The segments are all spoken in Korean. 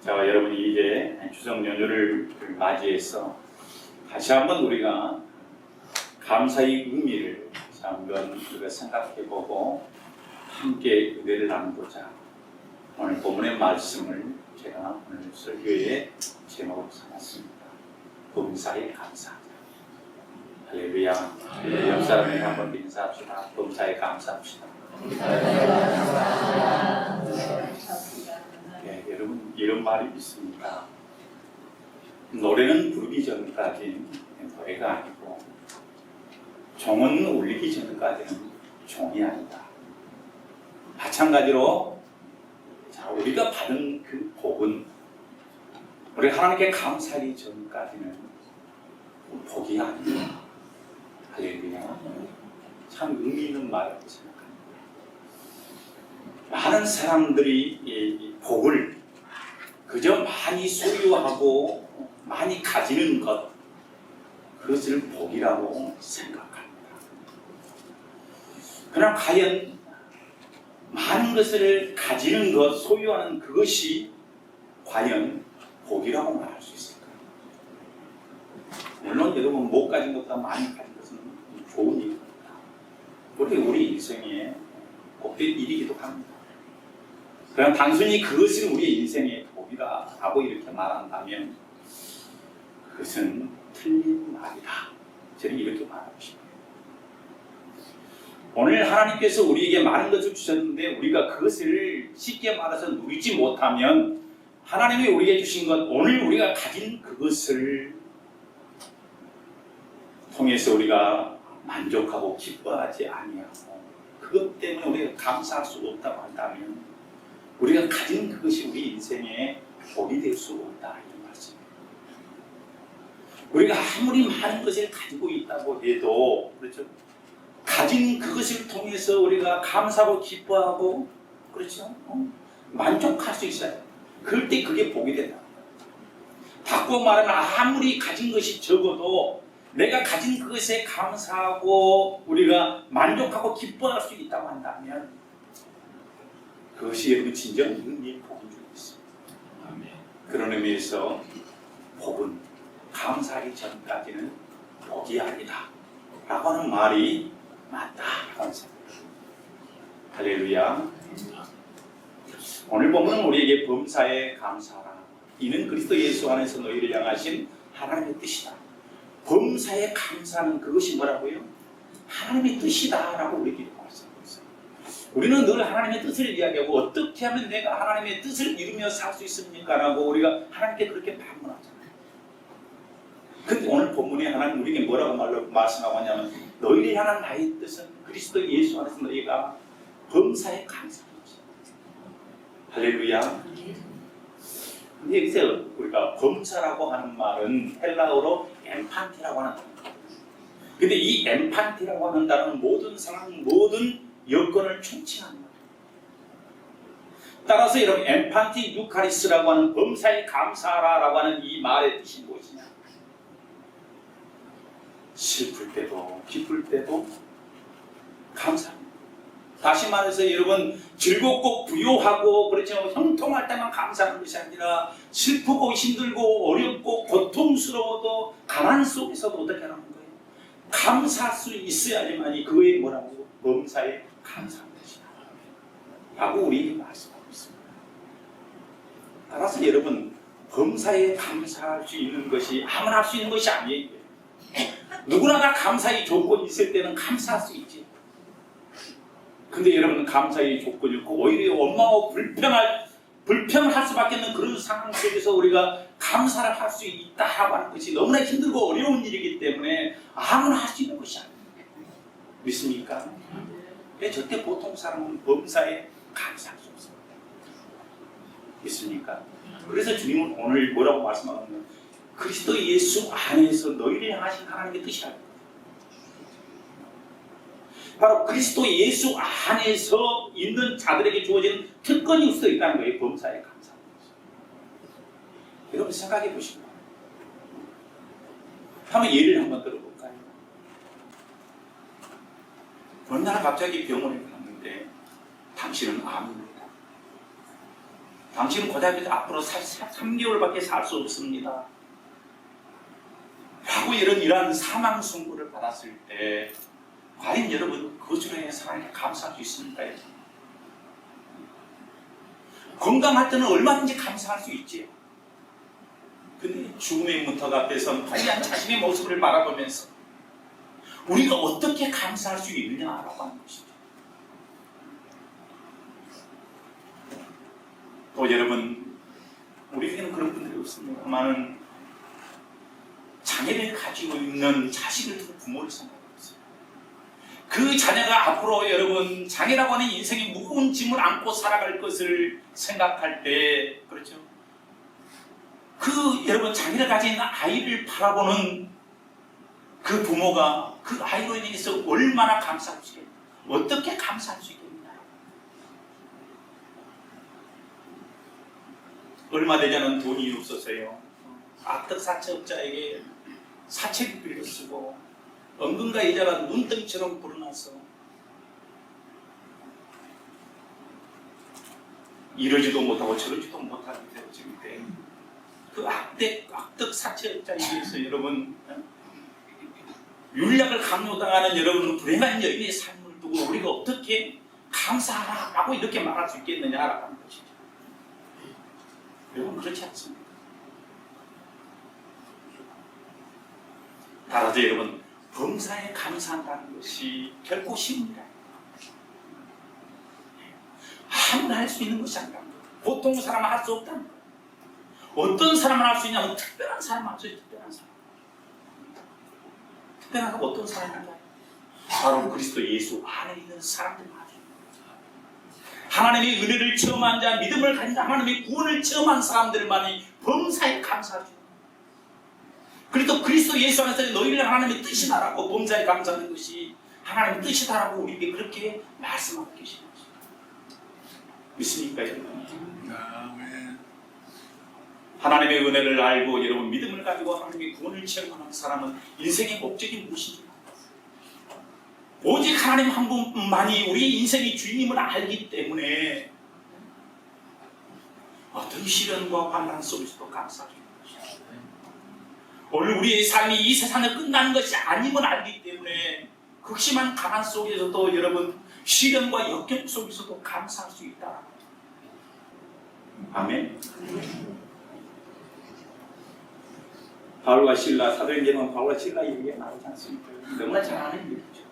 자, 여러분이 이제 추석 연휴를 맞이해서 다시 한번 우리가 감사의 의미를 한번 우리가 생각해보고 함께 은혜를 나누고자 오늘 본문의 말씀을 제가 오늘 설교의 제목으로 삼았습니다. 범사에 감사하자. 할렐루야. 옆 사람에게 한번 인사합시다. 범사에 감사합시다. 네, 여러분 이런 말이 있습니다. 노래는 부르기 전까지 노래가 아니고 종은 울리기 전까지는 종이 아니다. 마찬가지로 자, 우리가 받은 그 복은 우리 하나님께 감사하기 전까지는 복이 아니다. 할렐루야. 참 의미 있는 말이라고 생각합니다. 많은 사람들이 이 복을 그저 많이 소유하고 많이 가지는 것, 그것을 복이라고 생각합니다. 그러나 과연 많은 것을 가지는 것, 소유하는 그것이 과연 복이라고 말할 수 있을까요? 물론 여러분 못 가진 것보다 많이 가진 것은 좋은 일입니다. 그게 우리 인생에 복된 일이기도 합니다. 그냥 단순히 그것을 우리의 인생의 복이라고 이렇게 말한다면 그것은 틀린 말이다. 저는 이렇게 말하고 싶어요. 오늘 하나님께서 우리에게 많은 것을 주셨는데 우리가 그것을 쉽게 말해서 누리지 못하면 하나님이 우리에게 주신 것, 오늘 우리가 가진 그것을 통해서 우리가 만족하고 기뻐하지 아니하고 그것 때문에 우리가 감사할 수 없다고 한다면 우리가 가진 그것이 우리 인생의 복이 될 수 없다 이 말씀입니다. 우리가 아무리 많은 것을 가지고 있다고 해도 그렇죠? 가진 그것을 통해서 우리가 감사하고 기뻐하고 그렇죠? 만족할 수 있어요. 그럴 때 그게 복이 된다. 바꾸어 말하면 아무리 가진 것이 적어도 내가 가진 그것에 감사하고 우리가 만족하고 기뻐할 수 있다고 한다면 그것이 여러분 진정 의미의 복인 줄 믿습니다. 그런 의미에서 복은 감사하기 전까지는 복이 아니다 라고 하는 말이 맞다 라고 생각합니다. 할렐루야. 오늘 본문은 우리에게 범사에 감사하라. 이는 그리스도 예수 안에서 너희를 향하신 하나님의 뜻이다. 범사에 감사하는 그것이 뭐라고요? 하나님의 뜻이다 라고 우리에게 말씀하고 있어요. 우리는 늘 하나님의 뜻을 이야기하고 어떻게 하면 내가 하나님의 뜻을 이루며 살 수 있습니까? 라고 우리가 하나님께 그렇게 반문하잖아요. 근데 오늘 본문에 하나님 우리에게 뭐라고 말씀하고 하냐면 너희를 향한 나의 뜻은 그리스도 예수 안에서 너희가 범사에 감사하는 것이다. 할렐루야. 근데 여기서 우리가 범사라고 하는 말은 헬라어로 엠판티라고 하는 단어입니다. 근데 이 엠판티라고 하는 단어는 모든 상황, 모든 여건을 총칭하는 거예요. 따라서 여러분 엠판티 유카리스라고 하는 범사에 감사하라라고 하는 이 말의 뜻이 무엇이냐? 슬플 때도 기쁠 때도 감사합니다. 다시 말해서 여러분 즐겁고 부유하고 그렇죠 형통할 때만 감사하는 것이 아니라 슬프고 힘들고 어렵고 고통스러워도 가난 속에서도 어떻게 하는 거예요? 감사할 수 있어야지만이 그의 뭐라고 범사에 감사하는 것이다 라고 우리에게 말씀하고 있습니다. 따라서 여러분 범사에 감사할 수 있는 것이 아무나 할 수 있는 것이 아니에요. 누구나 다 감사의 조건이 있을 때는 감사할 수 있지. 근데 여러분 감사의 조건이 없고 오히려 원망하고 불평을 할 수밖에 없는 그런 상황 속에서 우리가 감사를 할 수 있다라고 하는 것이 너무나 힘들고 어려운 일이기 때문에 아무나 할 수 있는 것이 아닙니다. 믿습니까? 절대 보통 사람은 범사에 감사할 수 없습니다. 믿습니까? 그래서 주님은 오늘 뭐라고 말씀하냐면 그리스도 예수 안에서 너희를 향하신 하나님의 뜻이라고. 바로 그리스도 예수 안에서 있는 자들에게 주어지는 특권이 있어 있다는 거예요. 범사에 감사하는 것이. 여러분 생각해 보시고 한번 예를 한번 들어볼까요? 어느 날 갑자기 병원에 갔는데 당신은 암입니다. 당신은 고등학교 때 앞으로 3개월밖에 살 수 없습니다. 라고 이러한 사망 선고를 받았을 때 과연 여러분 그것으로 인해서 하나님께 감사할 수 있습니까? 건강할 때는 얼마든지 감사할 수 있지요. 근데 죽음의 문턱 앞에서 관리한 자신의 모습을 바라보면서 우리가 어떻게 감사할 수 있느냐라고 하는 것이죠. 또 여러분, 우리에게는 그런 분들이 없습니다. 많은 장애를 가지고 있는 자식을 두고 부모를 생각하고 있어요. 그 자녀가 앞으로 여러분 장애라고 하는 인생의 무거운 짐을 안고 살아갈 것을 생각할 때, 그렇죠? 그 여러분 장애를 가진 아이를 바라보는 그 부모가 그 아이로 인해서 얼마나 감사할 수 있겠나? 어떻게 감사할 수 있겠나? 얼마 되지 않은 돈이 없어서요. 악덕사채업자에게 사채를 빌려 쓰고 은근과 이자가 눈덩이처럼 불어나서 이러지도 못하고 저러지도 못하게 되어질 때 그 악덕 사채업자에 의해서 여러분 윤락을 강요당하는 여러분 불행한 여인의 삶을 두고 우리가 어떻게 감사하라고 이렇게 말할 수 있겠느냐라고 하는 것이죠. 여러분 그렇지 않습니까? 따라서 여러분 범사에 감사한다는 것이 결코 쉬운 일 아닙니다. 아무나 할 수 있는 것이 아니라 보통 사람은 할 수 없다는 거예요. 어떤 사람은 할 수 있냐면 특별한 사람은 할 수 있어요. 특별한 사람. 특별한 사람은 어떤 사람인가요? 바로 그리스도 예수 안에 있는 사람들만 하죠. 하나님의 은혜를 체험한 자, 믿음을 가진 자, 하나님의 구원을 체험한 사람들만이 범사에 감사하죠. 그리고 그리스도 예수 안에서 너희를 하나님의 뜻이다라고 범사에 감사하는 것이 하나님의 뜻이다라고 우리에게 그렇게 말씀하고 계시는 것입니다. 믿습니까 여러분? 하나님의 은혜를 알고 여러분 믿음을 가지고 하나님의 구원을 체험하는 사람은 인생의 목적이 무엇인지 오직 하나님 한 분만이 우리의 인생의 주인임을 알기 때문에 어떤 시련과 환난 속에서도 감사하죠. 오늘 우리의 삶이 이 세상에 끝나는 것이 아님을 알기 때문에 극심한 가난 속에서도 여러분 시련과 역경 속에서도 감사할 수 있다. 아멘. 바울과 실라, 사도행전은 바울과 실라 얘기가 나오지 않습니까? 너무나 잘 아는 얘기죠.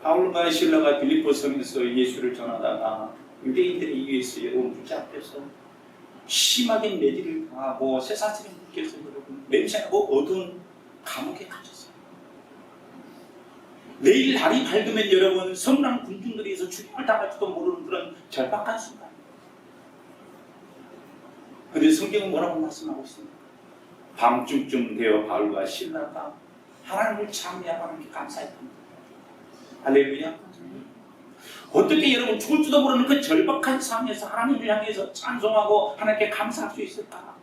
바울과 실라가 빌립보 성에서 예수를 전하다가 유대인들에 의해서 여러분 붙잡혀서 심하게 매질을 당하고 쇠사슬에 묶여서 여러분 냄새나고 어두운 감옥에 갇혔어요. 내일 날이 밝으면 여러분 성난 군중들에서 죽임을 당할지도 모르는 그런 절박한 순간. 그런데 성경은 뭐라고 말씀하고 있습니까? 밤중쯤 되어 바울과 실라가 하나님을 찬미하고 하나님께 감사했답니다. 할렐루야. 어떻게 여러분 죽을지도 모르는 그 절박한 삶에서 하나님을 향해서 찬송하고 하나님께 감사할 수 있을까?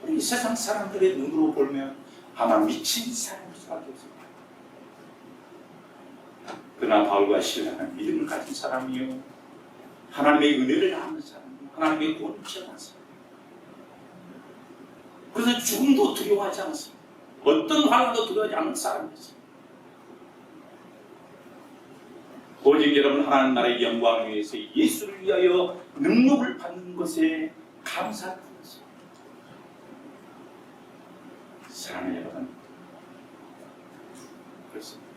이 세상 사람들의 눈으로 보면 아마 미친 사람일 수밖에 없습니다. 그러나 바울과 실라는 믿음을 가진 사람이요 하나님의 은혜를 아는 사람이요 하나님의 구원을 체험한 사람. 그래서 죽음도 두려워하지 않았습니다. 어떤 환난도 두려워하지 않는 사람이었습니다. 오직 여러분 하나님 나라의 영광을 위해서 예수를 위하여 능력을 받는 것에 감사를 드렸습니다. 사랑하는 여러분, 그렇습니다.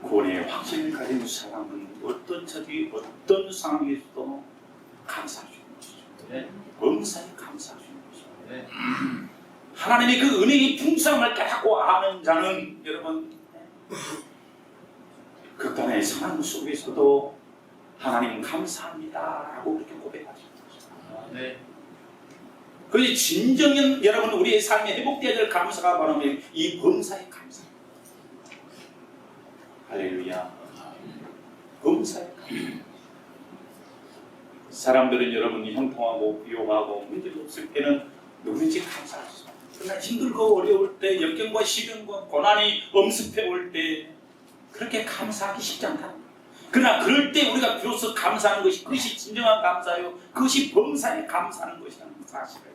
구원의 확신을 가진 사람은 어떤 처지, 어떤 상황에서도 감사할 수 있는 것이죠. 범사에 감사할 수 있는 것이죠. 하나님의 그 은혜의 풍성함을 깨닫고 아는 자는 여러분 극단의 상황 속에서도 하나님 감사합니다 라고 그렇게 고백하십니다. 그것이 진정한 여러분 우리의 삶에 회복되어야 될 감사가 바로 이 범사의 감사. 할렐루야. 범사의 감사. 사람들은 여러분이 형통하고 비호하고 문제가 없을 때는 누구든지 감사할 수 있습니다. 그러나 힘들고 어려울 때 역경과 시련과 고난이 엄습해 올 때 그렇게 감사하기 쉽지 않다. 그러나 그럴 때 우리가 비로소 감사하는 것이 그것이 진정한 감사요. 그것이 범사에 감사하는 것이라는 사실을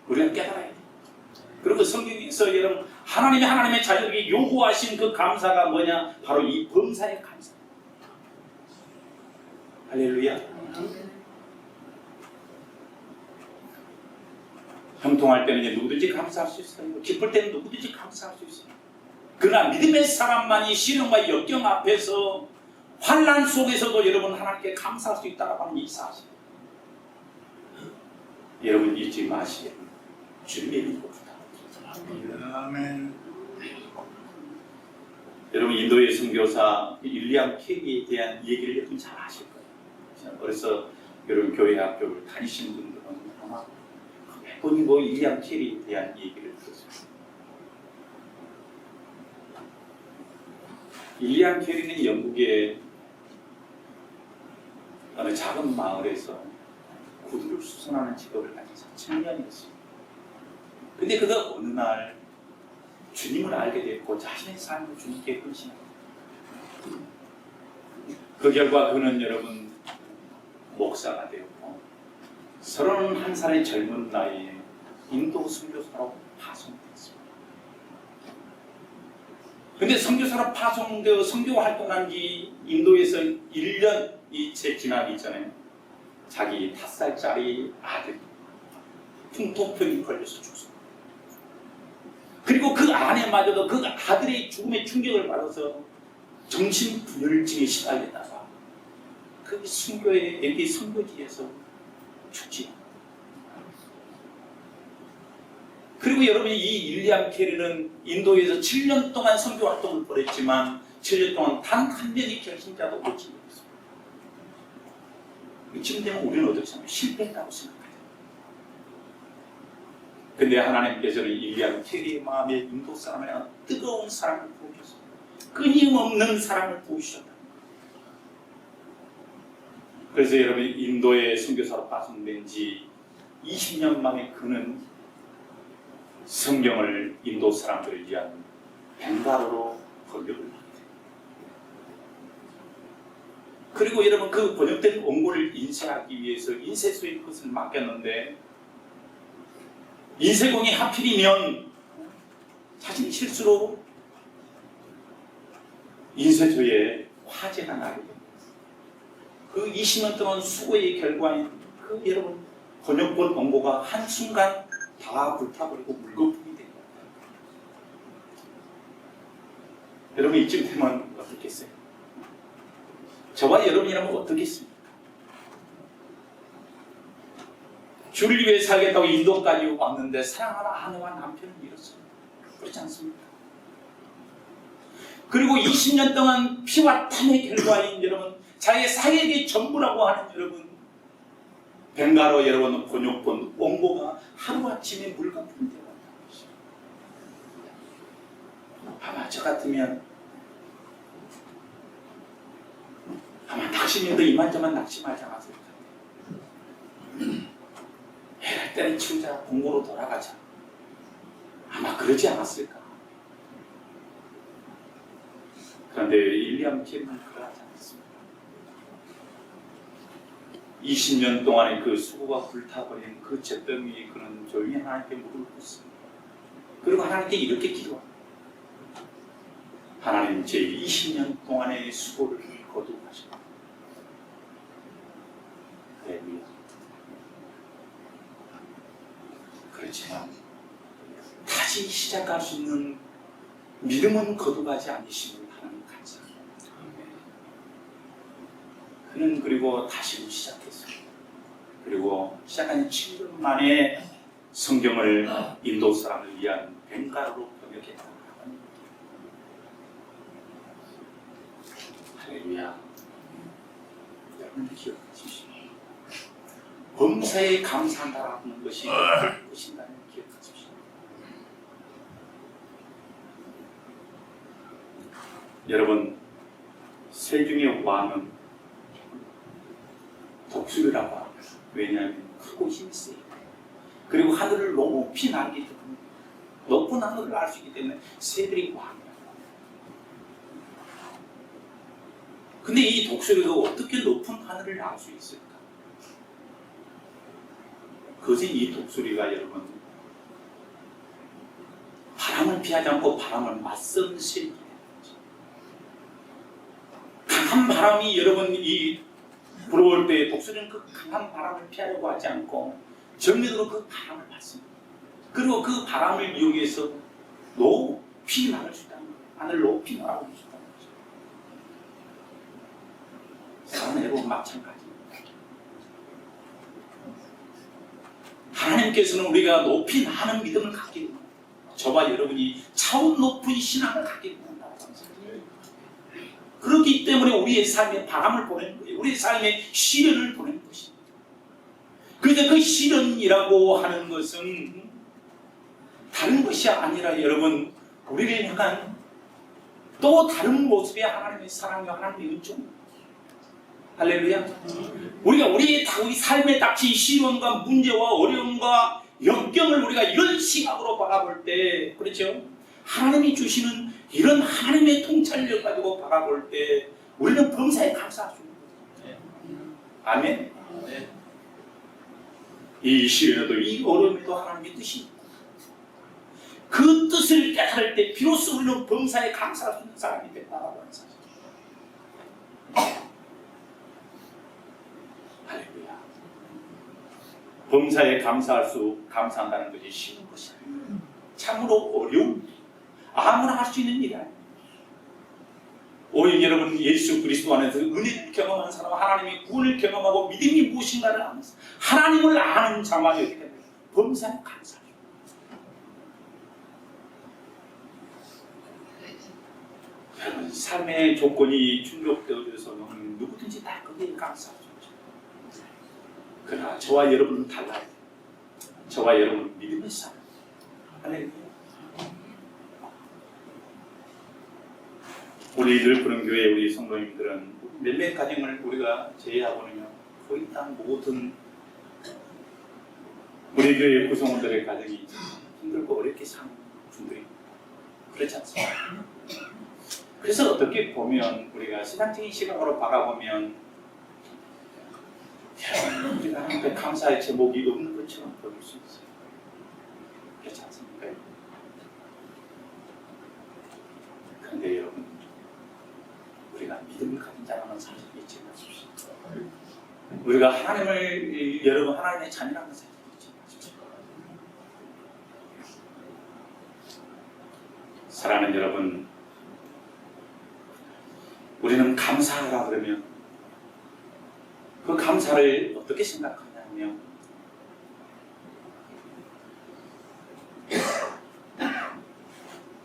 우리가 깨달아야 돼요. 그리고 성경에서 여러분 하나님의 자녀에게 요구하신 그 감사가 뭐냐? 바로 이 범사의 감사. 할렐루야. 형통할 때는 이제 누구든지 감사할 수 있어요. 기쁠 때는 누구든지 감사할 수 있어요. 그러나 믿음의 사람만이 시련과 역경 앞에서 환난 속에서도 여러분 하나님께 감사할 수 있다고 하는 이 사실. 여러분 잊지 마시길 주님의 이름으로 부탁드립니다. 아멘. 여러분 인도의 선교사 윌리엄 캐리에 대한 얘기를 여러분 잘 아실 거예요. 그래서 여러분 교회 학교를 다니시는 분들은 아마 몇 번이 윌리엄 캐리에 대한 얘기를 들었습니다. 윌리엄 캐리는 영국의 어느 작은 마을에서 구두를 수선하는 직업을 가진 청년이었습니다. 근데 그가 어느 날 주님을 알게 됐고 자신의 삶을 주님께 헌신합니다. 그 결과 그는 여러분 목사가 되었고 31살의 젊은 나이에 인도 선교사로 파송됐습니다. 근데 선교사로 파송되어 선교 활동한 지 인도에서 1년이 채 지나기 전에 자기 5살짜리 아들이 풍토병이 걸려서 죽습니다. 그리고 그 아내마저도 그 아들의 죽음의 충격을 받아서 정신분열증에 시달리다가 그 선교의 여기 선교지에서 죽지. 그리고 여러분이 이 윌리엄 캐리는 인도에서 7년 동안 선교 활동을 벌였지만 7년 동안 단 한 명의 결신자도 오지 못했습니다. 이쯤 되면 우리는 어떻게 생각해요? 실패했다고 생각해요. 근데 하나님께서는 윌리엄 캐리의 마음에 인도 사람에 뜨거운 사랑을 부으셨습니다. 끊임없는 사랑을 부으셨다. 그래서 여러분 인도의 선교사로 파송된 지 20년 만에 그는 성경을 인도 사람들을 위한 벵갈어로 번역을 합니다. 그리고 여러분 그 번역된 원고를 인쇄하기 위해서 인쇄소에 그것을 맡겼는데 인쇄공이 하필이면 자신이 실수로 인쇄소에 화재가 나게 됩니다. 그 20년 동안 수고의 결과인 그 여러분 번역본 원고가 한순간 다 불타버리고 물거품이 됩니다. 여러분 이쯤 되면 어떻겠어요? 저와 여러분이라면 어떻겠습니까? 주를 위해 살겠다고 인도까지 왔는데 사랑하는 아내와 남편을 잃었어요. 그렇지 않습니까? 그리고 20년 동안 피와 땀의 결과인 여러분 자기의 사역의 전부라고 하는 여러분 벵갈어 여러분 번역본 원고가 하루아침에 물거품이 되어간다는 것이죠. 아마 저 같으면 아마 낙심인도 이만저만 낙심하지 않았을 텐데 해를 때려치우자 공고로 돌아가자 아마 그러지 않았을까. 그런데 윌리엄 캐리는 그러지 않았습니다. 20년 동안의 그 수고가 불타버린 그 잿더미 위에 그는 조용히 하나님께 무릎을 꿇습니다. 그리고 하나님께 이렇게 기도합니다. 하나님 제 20년 동안의 수고를 거두하시고 할렐루야. 그렇지만 다시 시작할 수 있는 믿음은 거두가지 않으시는 하나님 감사합니다. 그는 그리고 다시 시작했습니다. 그리고 시작한 7년 만에 성경을 인도 사람을 위한 벵갈어로 번역했다. 할렐루야. 여러분 기억하십시오. 범사에 감사한다라는 것이 무엇인가를 기억하십시오. 여러분 세중의 왕은 독수리라고 합니다. 왜냐하면 크고 힘세요. 그리고 하늘을 높이 날기 때문에 높은 하늘을 알 수 있기 때문에 새들이 왕이에요. 근데 이 독수리가 어떻게 높은 하늘을 날 수 있을까? 그것이 이 독수리가 여러분 바람을 피하지 않고 바람을 맞서는 새끼. 강한 바람이 여러분 이 불어올 때 독수리는 그 강한 바람을 피하려고 하지 않고 정면으로 그 바람을 맞습니다. 그리고 그 바람을 이용해서 높이 날을 수 있다는 거예요. 하늘 높이 날아올 수 있다는 거죠. 사랑하는 여러분 마찬가지입니다. 하나님께서는 우리가 높이 나는 믿음을 갖게 됩니다. 저와 여러분이 차원 높은 신앙을 갖게 된다고 생각합니다. 그렇기 때문에 우리의 삶에 바람을 보내는 거예요. 우리의 삶에 시련을 보내는 것입니다. 그런데 그 시련이라고 하는 것은 다른 것이 아니라 여러분 우리를 향한 또 다른 모습의 하나님의 사랑과 하나님의 은총입니다. 할렐루야. 우리가 우리의 삶에 닥친 시련과 문제와 어려움과 역경을 우리가 이런 시각으로 바라볼 때, 그렇죠? 하나님이 주시는 이런 하나님의 통찰력 가지고 바라볼 때 우리는 범사에 감사할 수 있는 거예요. 아멘. 이 시련에도 이 어려움에도 하나님의 뜻이 있고 그 뜻을 깨달을 때 비로소 우리는 범사에 감사할 수 있는 사람이 된다고 하는 사실. 할렐루야. 범사에 감사한다는 것이 쉬운 것이 아니에요. 참으로 어려운 일, 아무나 할 수 있는 일이 아니에요. 오히려 여러분 예수 그리스도 안에서 은혜를 경험하는 사람, 하나님의 구원을 경험하고 믿음이 무엇인가를 아면서 하나님을 아는 자만이 어떻게 됩니까? 범사에 감사해요. 여러분 삶의 조건이 충족되어져서는 누구든지 다 거기에 감사하죠. 그러나 저와 여러분은 달라요. 저와 여러분은 믿음의 사람. 할렐루야. 우리 늘푸른교회 우리 성도님들은 몇몇 가정을 우리가 제외하고는요 거의 다 모든 우리 교회 구성원들의 가정이 힘들고 어렵게 사는 분들이 그렇지 않습니까? 그래서 어떻게 보면 우리가 신앙적인 시각으로 바라보면 우리가 하나님께 감사의 제목이 없는 것처럼 보일 수 있어요. 그렇지 않습니까? 그런데 여러분 우리가 믿음을 가진 자라는 사실을 잊지 마십시오. 우리가 하나님을 여러분 하나님의 자녀라는 사실을 잊지 마십시오. 사랑하는 여러분, 우리는 감사하라 그러면 그 감사를 어떻게 생각하냐면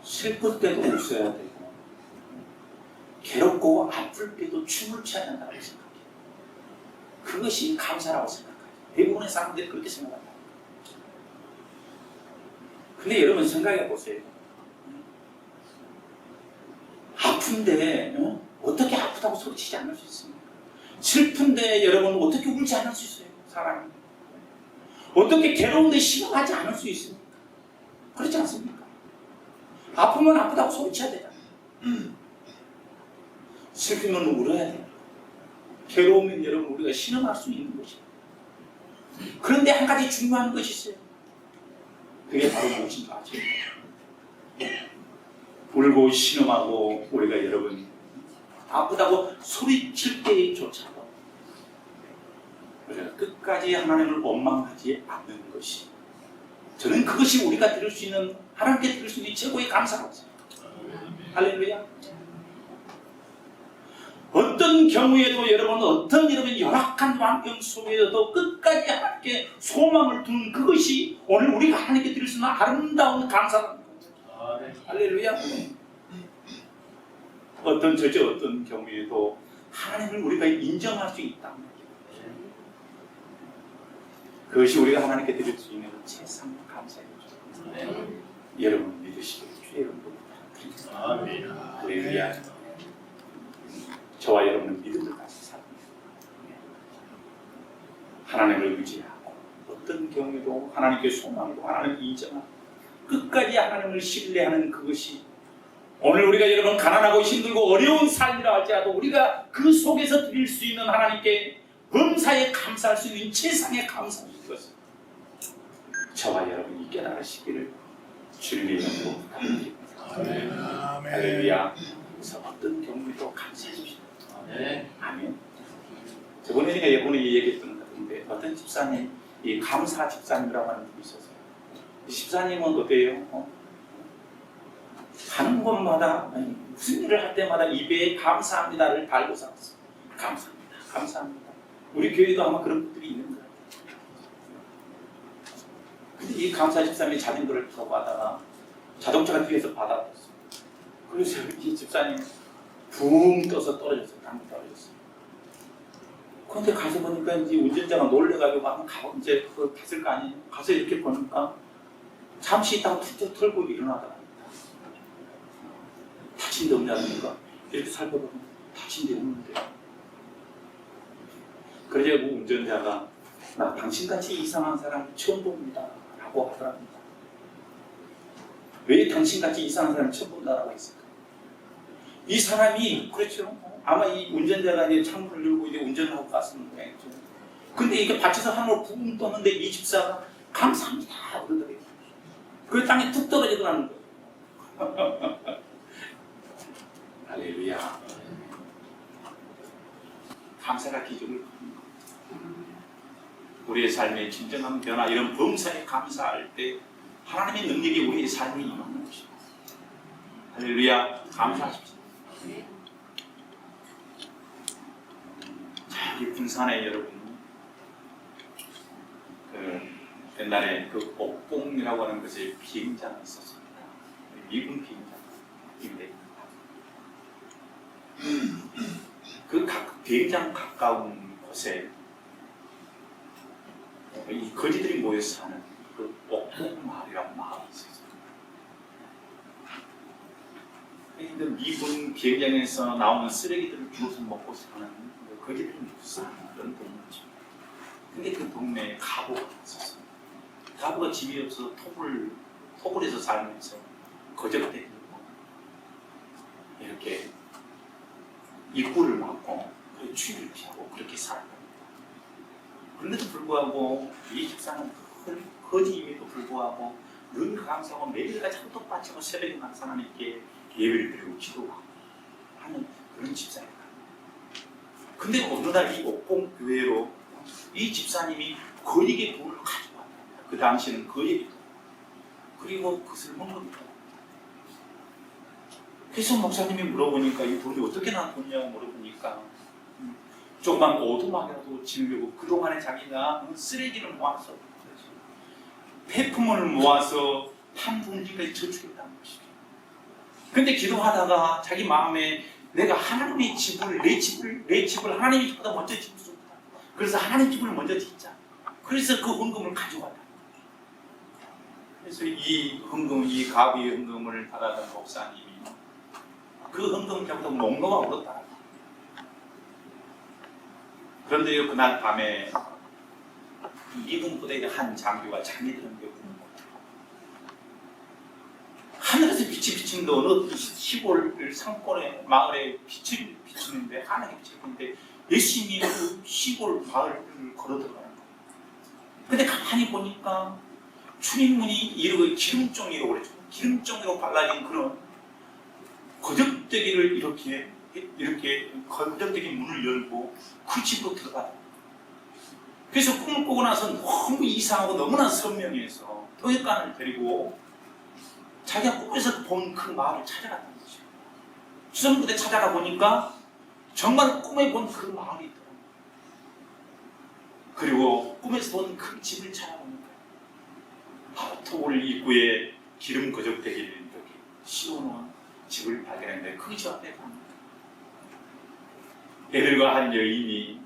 슬플 때도 웃어야 되고 괴롭고 아플 때도 춤을 춰야 한다고 생각해요. 그것이 감사라고 생각해요. 대부분의 사람들이 그렇게 생각합니다. 근데 여러분 생각해 보세요. 아픈데 어떻게 아프다고 소리치지 않을 수 있습니까? 슬픈데 여러분 어떻게 울지 않을 수 있어요? 사람이 어떻게 괴로운데 싫어하지 않을 수 있습니까? 그렇지 않습니까? 아프면 아프다고 소리쳐야 되잖아요. 슬프면 울어야 돼요. 괴로우면 여러분 우리가 신음할 수 있는 것이에요. 그런데 한 가지 중요한 것이 있어요. 그게 바로 무엇인가 아세요? 울고 신음하고 우리가 여러분 아프다고 소리칠 때조차도 우리가 끝까지 하나님을 원망하지 않는 것이, 저는 그것이 우리가 드릴 수 있는, 하나님께 드릴 수 있는 최고의 감사라고 생각합니다. 할렐루야. 어떤 경우에도 여러분 어떤 여러분 열악한 환경 속에서도 끝까지 하나님께 소망을 두는 그것이 오늘 우리가 하나님께 드릴 수 있는 아름다운 감사라는 거예요. 할렐루야. 어떤 경우에도 하나님을 우리가 인정할 수 있다. 그것이 우리가 하나님께 드릴 수 있는 최상 감사의 거죠. 여러분 믿으시길 주의 이름으로 부탁드립니다. 할렐루야. 저와 여러분은 믿음을 가지고 삽니다. 하나님을 의지하고 어떤 경우에도 하나님께 소망하고 하나님을 인정하고 끝까지 하나님을 신뢰하는 그것이 오늘 우리가 여러분 가난하고 힘들고 어려운 삶이라 할지라도 우리가 그 속에서 드릴 수 있는 하나님께 범사에 감사할 수 있는 최상의 감사를 것을 저와 여러분이 깨달으시기를 주님의 이름으로 부탁드립니다. 할렐루야. 그래서 어떤 경우에도 감사해 주십시오. 아멘. 저번에 예전에 얘기했던 것 같은데 어떤 집사님, 이 감사 집사님이라고 하는 분이 있었어요. 이 집사님은 어때요? 가는 곳마다 무슨 일을 할 때마다 입에 감사합니다를 달고 살았어요. 감사합니다. 감사합니다. 우리 교회도 아마 그런 분들이 있는 것 같아요. 근데 이 감사 집사님이 자전거를 타고 가다가 자동차가 뒤에서 받아들였어요. 그래서 이 집사님 붕 떠서 떨어졌어요. 땅에 떨어졌어요. 그런데 가서 보니까 이제 운전자가 놀래가지고 한번 가고 이제 그거 봤을 거 아니에요. 가서 이렇게 보니까 잠시 있다가 툭툭 털고 일어나더랍니다. 다친 데 없냐니까 이렇게 살펴보면 다친 데 없는데. 그래서 그 운전자가 나 당신같이 이상한 사람 처음 봅니다 라고 하더랍니다. 왜 당신같이 이상한 사람 처음 본다라고 했을까? 이 사람이 그렇죠. 아마 이 운전자가 이제 창문을 열고 이제 운전을 하고 갔습니다. 근데 이게 받쳐서 하늘로 붕 떴는데 이 집사가 감사합니다 그러더래요. 그 땅에 툭 떨어지더라는 거예요. 할렐루야. 감사가 기적을 부릅니다. 우리의 삶의 진정한 변화, 이런 범사에 감사할 때 하나님의 능력이 우리의 삶에 임하는 것입니다. 할렐루야. 감사하십시오. 자, 이 군산에 여러분 옛날에 그 옥봉이라고 하는 것에 비행장이 있었습니다. 미군 비행장인데 그 비행장 가까운 곳에 이 거지들이 모여서 사는 그 옥봉 마을이라는 마을이 있었어요. 근데 미군 비행장에서 나오는 쓰레기들을 주워서 먹고 사는 거지들이 사는 그런 동네죠. 근데 그 동네에 가보가 있었어요. 가보가 집이 없어서 토굴에서 살면서 거적대고 이렇게 입구를 막고 추위를 피하고 그렇게 살아갑니다. 그런데도 불구하고 이 집사는 거지임에도 불구하고 늘 감사하고 매일같이 한턱 바치고 새벽에 난 하나님께 예배를 드리고 기도하고 하는 그런 집사입니다. 근데 어느 날 이 옥봉 교회로 이 집사님이 거액의 돈을 가지고 왔다. 그 당시에는 거액의 돈. 그리고 그것을 먹는다. 그래서 목사님이 물어보니까 이 돈이 어떻게 난 돈이냐고 물어보니까 조그만 오두막이라도 지으려고 그동안에 자기가 쓰레기를 모아서 폐품을 모아서 한 분지까지 저축했다는 것이죠. 근데 기도하다가 자기 마음에 내가 하나님의 집을 내 집을 하나님의 집보다 먼저 짓고 싶다. 그래서 하나님 집을 먼저 짓자. 그래서 그 헌금을 가져왔다. 그래서 이 가비의 헌금을 받아던 목사님이 그 헌금을 잡고 농로가 울었다. 그런데요, 그날 밤에 미군 부대의 한 장교가 잠이 드는데 하늘에서 빛이 비치는데 어느 시골 상권의 마을에 빛이 비치는데 하늘이 비치는데 열심히 그 시골 마을을 걸어 들어가는 거예요. 근데 가만히 보니까 출입문이 이렇게 기름종이라고 그랬죠. 기름종이로 발라진 그런 거적대기를 이렇게 거적대기 문을 열고 그 집으로 들어가요. 그래서 꿈을 꾸고 나서 너무 이상하고 너무나 선명해서 토익관을 데리고 자기가 꿈에서 본 그 마을을 찾아갔다는 거죠. 수성부대 찾아가 보니까 정말 꿈에 본 그 마을이 있더라고요. 그리고 꿈에서 본 그 집을 찾아보니까 바로 토굴 입구에 기름 거적대기를 이렇게 씌워놓은 집을 발견했는데 그 집 앞에 갑니다. 애들과 한 여인이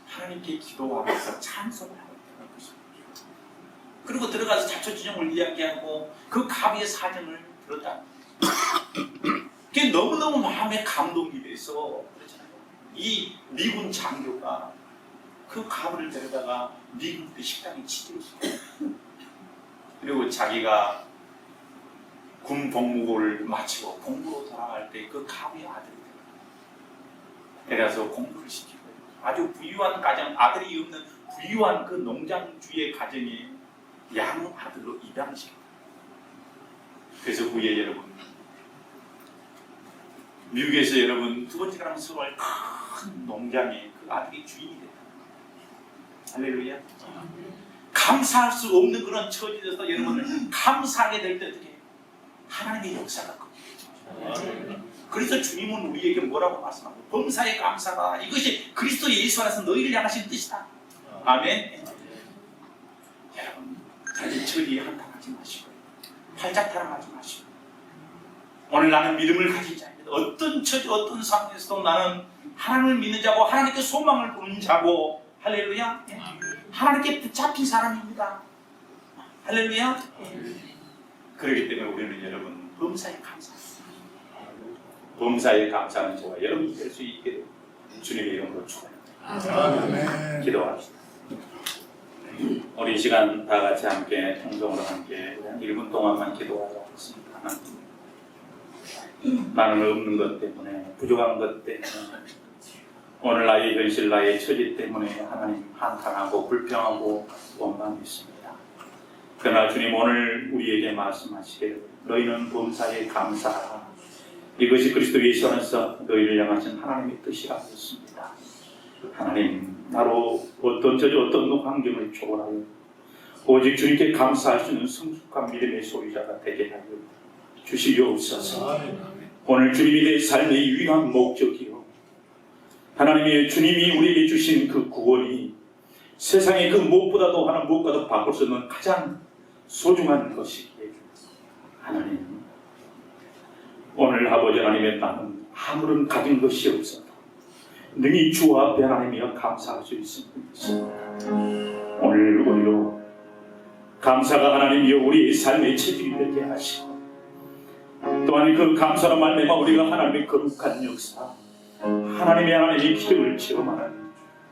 하나님께 기도하면서 찬송을 하고 있다는 것입니다. 그리고 들어가서 자초지종을 이야기하고 그 가비의 사정을 들었다. 그게 너무너무 마음에 감동이 돼서 그렇잖아요. 이 미군 장교가 그 가비를 데려다가 미군 그 식당에 치즈했어요. 그리고 자기가 군 복무를 마치고 공부로 돌아갈 때 그 갑의 아들이 데려서 공부를 시키고 아주 부유한 가정, 아들이 없는 부유한 그 농장주의 가정에 양 아들로 입양시켰다. 그래서 후에 여러분 미국에서 여러분 두 번째 가면 서울 큰 농장에 그 아들이 주인이 됐다. 할렐루야. 감사할 수 없는 그런 처지에서 여러분을 감사하게 될 때 어떻게 하나님의 역사가 거기죠. 그래서 주님은 우리에게 뭐라고 말씀하고 범사에 감사가 이것이 그리스도 예수 안에서 너희를 향하신 뜻이다. 아멘. 여러분 가진 처지에 한탄하지 마시고 팔짝 타령하지 마시고 오늘 나는 믿음을 가진 자입니다. 어떤 처지 어떤 상황에서도 나는 하나님을 믿는 자고 하나님께 소망을 두는 자고 할렐루야. 하나님께 붙잡힌 사람입니다. 할렐루야. 그렇기 때문에 우리는 여러분 범사에 감사합니다. 범사에 감사하는 저와 여러분이 될 수 있게 주님의 이름으로 축원합니다. 기도합시다. 우리 이 시간 다 같이 함께 통성으로 함께 1분 동안만 기도하도록 하겠습니다. 나는 없는 것 때문에 부족한 것 때문에 오늘 나의 현실 나의 처지 때문에 하나님 한탄하고 불평하고 원망했습니다. 그러나 주님 오늘 우리에게 말씀하시기를 너희는 범사에 감사하라. 이것이 그리스도 예수 안에서 너희를 향하신 하나님의 뜻이라고 했습니다. 하나님 나로 어떤 처지 어떤 환경을 초월하여 오직 주님께 감사할 수 있는 성숙한 믿음의 소유자가 되게 하여 주시옵소서. 오늘 주님이 내 삶의 유일한 목적이요 하나님의 주님이 우리에게 주신 그 구원이 세상의 그 무엇보다도 하나 무엇과도 바꿀 수 없는 가장 소중한 것이기에 하나님 오늘 아버지 하나님의 나는 아무런 가진 것이 없어도 능히 주 앞에 하나님이여 감사할 수 있습니다. 오늘 우리로 감사가 하나님이여 우리의 삶의 체질이 되게 하시고 또한 그 감사로 말미암아 우리가 하나님의 거룩한 역사 하나님의 기적을 체험하는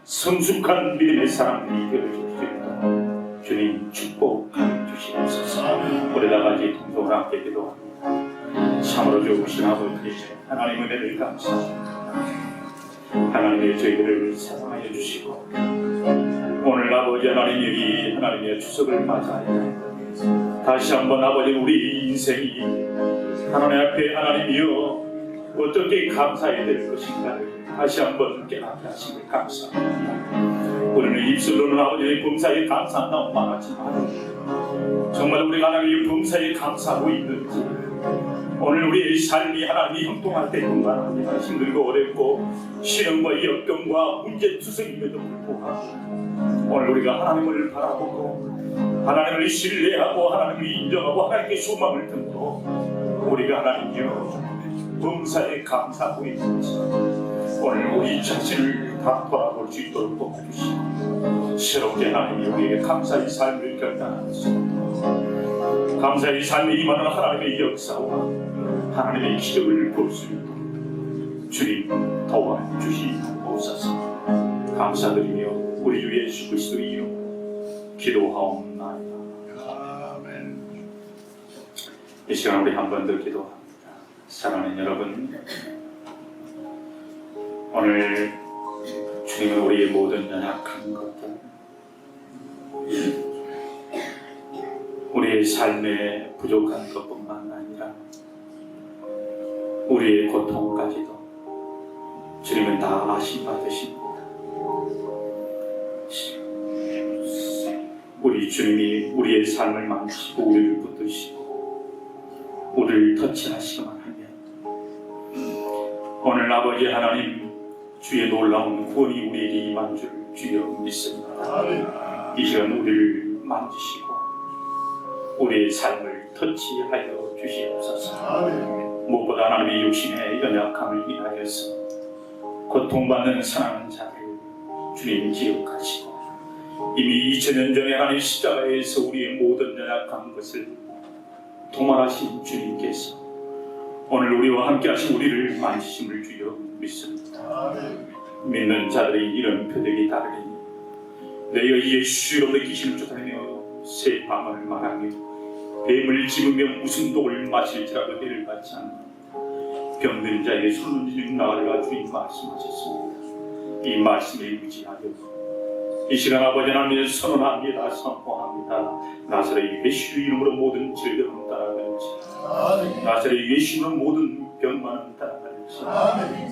성숙한 믿음의 사람들이 되어줄 수 있도록 주님 축복하여 주시옵소서. 우리 다 같이 통성으로 함께 기도합니다. 참으로 좋으신 아버지 하나님의 은혜를 감사합니다. 하나님의 저희들을 사랑하여 주시고 오늘 아버지 하나님이 하나님의 추석을 맞아야 다시 한번 아버지 우리 인생이 하나님 앞에 하나님이여 어떻게 감사해야 될 것인가를 다시 한번 깨닫게 하시길 감사합니다. 우리는 입술로는 아버지의 범사에 감사한다고 말하지만 정말 우리가 하나님의 범사에 감사하고 있는지 오늘 우리의 삶이 하나님이 형통할 때뿐만 아니라 힘들고 어렵고 시련과 역경과 문제투성임에도 불구하고 오늘 우리가 하나님을 바라보고 하나님을 신뢰하고 하나님을 인정하고 하나님께 소망을 듣고 우리가 하나님이여 범사에 감사하고 있는지 오늘 우리 자신을 다 돌아볼 수 있도록 도와주시고 새롭게 하나님이 우리에게 감사의 삶을 결단하시고 감사의 삶에 임하는 하나님의 역사와 하나님의 기적을 볼 수 있도록 주님 도와주시옵소서. 감사드리며 우리 주 예수 그리스도의 이름으로 기도하옵나이다. 아멘. 이 시간 우리 한 번 더 기도합니다. 사랑하는 여러분, 오늘 주님은 우리의 모든 연약한 것들, 우리의 삶에 부족한 것뿐만 아니라 우리의 고통까지도 주님은 다 아심받으십니다. 우리 주님이 우리의 삶을 만지시고 우리를 붙드시고 우리를 터치하시기만 하면 오늘 아버지 하나님 주의 놀라운 구원이 우리에게 임한 줄 주여 믿습니다. 이 시간 우리를 만지시고 우리의 삶을 터치하여 주시옵소서. 무엇보다 하나님의 육신의 연약함을 인하여서 고통받는 사랑하는 자를 주님 기억하시고 이미 2000년 전에 하나님 십자가에서 우리의 모든 연약한 것을 도말하신 주님께서 오늘 우리와 함께 하신 우리를 만지심을 주여 믿습니다. 믿는 자들의 이런 표적이 다르니 내가 예수로 느끼심을 쫓아내며 새 방언을 말하며 뱀을 집으며 무슨 독을 마실지라도 해를 받지 않는 병든 자에게 손을 쥐는 나으리라 주님 말씀하셨습니다. 이 말씀에 의지하여 이 시간 아버지 하나님 선언합니다. 선포합니다. 나사렛 예수 이름으로 모든 질병은 따라갈지, 나사렛 예수 이름으로 모든 병만은 따라갈지,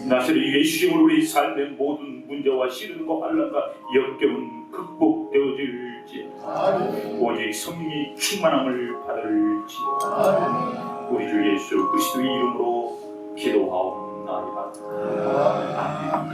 나사렛 예수 이름으로 우리 삶의 모든 문제와 시련과 환난과 역경은 극복되어질지, 오직 성령이 충만함을 받을지, 우리 주 예수 그리스도의 이름으로 기도하옵나이다. 아멘.